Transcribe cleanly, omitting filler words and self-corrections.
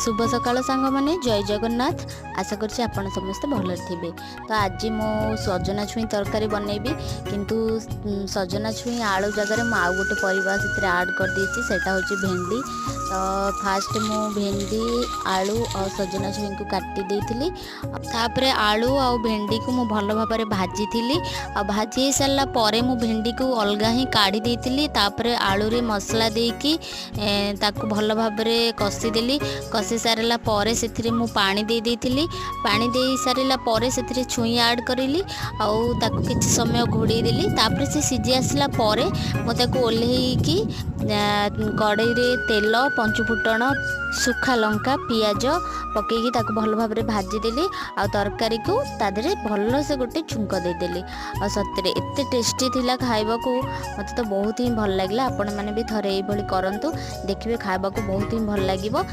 शुभ सकाळ सांग मैंने जय जगन्नाथ। आशा करछि आपण समस्त भलर थिबे। तो आज मो सजना छुई तरकारी बनैबी किंतु सजना छुई आलू जगह में आउ गोटे परिवा से ऐड कर देछि सेटा होछि भेंडी। तो फास्ट मु भेंडी आलू और सजना छुई को काटी देइथिली। तापरे आलू और भेंडी को मु भल भाबरे भाजी थिली। आ भाजी सारा परे मु भेंडी को अलगा ही काढ़ी देइथिली। तापरे आलू रे मसला देकी ताकू भल भाबरे कसी देली। कसी सारा पर से मु पानी दे देइथिली। पानी दे सारा पर से छुई ऐड करी आउ किछि समय घोड़े देली। तापर से सिझी आसला पर मु ओल्हेकी कड़ाई रे तेल पंचफुटण सुखा लंका पियाज पकईकी ताकू भल भाव भाजी देली। आ तरकारी को तादरे भल से गोटे छुंक देदेली। आ सतरे एते टेस्टी थिला खाइबा को मते तो बहुत ही भल लागला। आपण माने भी थरे एई भली करंतु देखिबे खाइबा को बहुत ही भल लागिबो।